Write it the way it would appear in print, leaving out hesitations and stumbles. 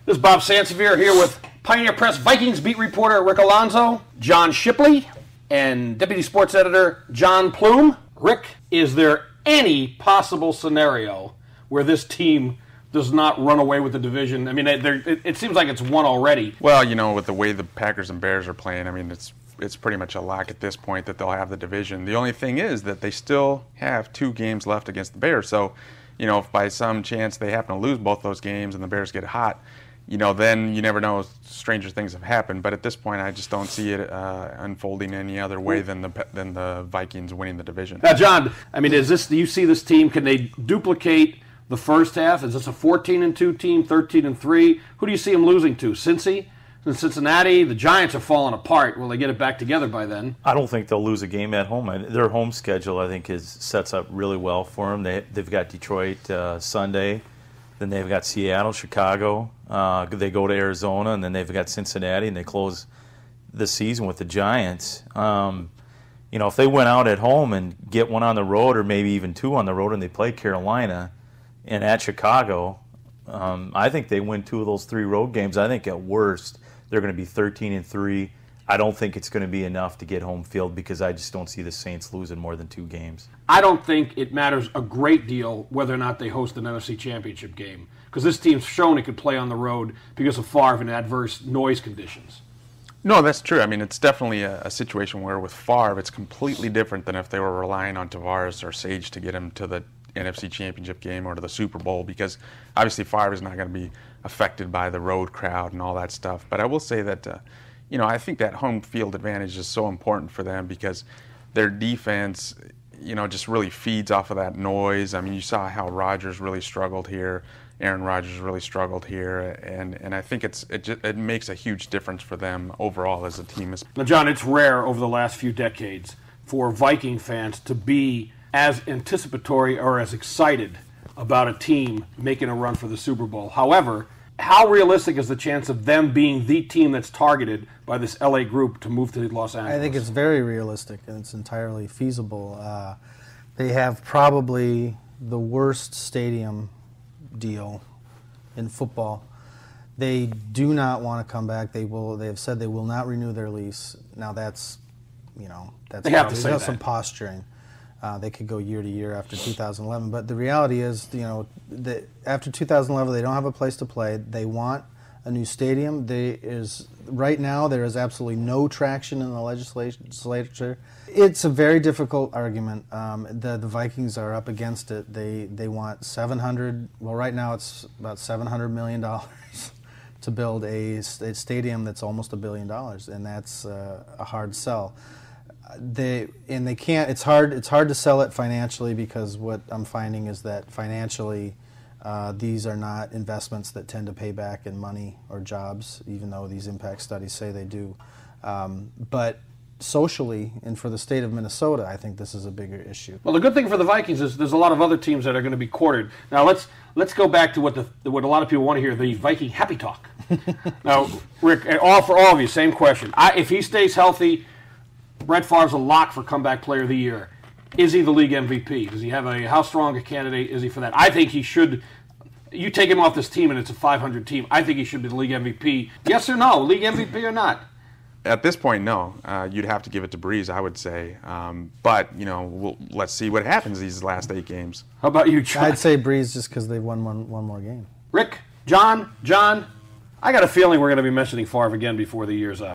This is Bob Sansevier here with Pioneer Press Vikings beat reporter Rick Alonzo, John Shipley, and Deputy Sports Editor John Plume. Rick, is there any possible scenario where this team does not run away with the division? I mean, it seems like it's won already. Well, you know, with the way the Packers and Bears are playing, I mean, it's pretty much a lock at this point that they'll have the division. The only thing is that they still have 2 games left against the Bears. So, you know, if by some chance they happen to lose both those games and the Bears get hot, you know, then you never know. Stranger things have happened. But at this point, I just don't see it unfolding any other way than the Vikings winning the division. Now, John, I mean, do you see this team? Can they duplicate the first half? Is this a 14-2 team, 13-3? Who do you see them losing to? Cincy? In Cincinnati, the Giants are falling apart. Will they get it back together by then? I don't think they'll lose a game at home. Their home schedule, I think, sets up really well for them. They've got Detroit Sunday, then they've got Seattle, Chicago. They go to Arizona, and then they've got Cincinnati, and they close the season with the Giants. You know, if they went out at home and get one on the road, or maybe even 2 on the road, and they play Carolina and at Chicago, I think they win 2 of those 3 road games. I think at worst they're going to be 13-3. I don't think it's going to be enough to get home field because I just don't see the Saints losing more than 2 games. I don't think it matters a great deal whether or not they host an NFC Championship game because this team's shown it could play on the road because of Favre and adverse noise conditions. No, that's true. I mean, it's definitely a situation where with Favre, it's completely different than if they were relying on Tavares or Sage to get him to the NFC Championship game or to the Super Bowl, because obviously Favre is not going to be affected by the road crowd and all that stuff. But I will say that, you know, I think that home field advantage is so important for them because their defense, you know, just really feeds off of that noise. I mean, you saw how Rodgers really struggled here. Aaron Rodgers really struggled here, and I think it makes a huge difference for them overall as a team. Now, John, it's rare over the last few decades for Viking fans to be as anticipatory or as excited about a team making a run for the Super Bowl. However, how realistic is the chance of them being the team that's targeted by this LA group to move to Los Angeles? I think it's very realistic, and it's entirely feasible. They have probably the worst stadium deal in football. They do not want to come back. They have said they will not renew their lease. Now that's, you know, they have to say that. Some posturing. They could go year to year after 2011, but the reality is, you know, after 2011 they don't have a place to play. They want a new stadium. Right now there is absolutely no traction in the legislature. It's a very difficult argument. The Vikings are up against it. They want 700. Well, right now it's about $700 million to build a stadium that's almost $1 billion, and that's a hard sell. They can't. It's hard to sell it financially because what I'm finding is that financially these are not investments that tend to pay back in money or jobs, even though these impact studies say they do. But socially and for the state of Minnesota, I think this is a bigger issue. Well, the good thing for the Vikings is there's a lot of other teams that are going to be quartered. Now let's go back to what a lot of people want to hear, the Viking happy talk. Now, Rick, for all of you, same question. If he stays healthy, Brett Favre's a lock for comeback player of the year. Is he the league MVP? Does he have how strong a candidate is he for that? I think he should. You take him off this team and it's a 500 team. I think he should be the league MVP. Yes or no? League MVP or not? At this point, no. You'd have to give it to Breeze, I would say. But, you know, let's see what happens these last 8 games. How about you, John? I'd say Breeze just because they've won one more game. Rick, John, I got a feeling we're going to be mentioning Favre again before the year's out.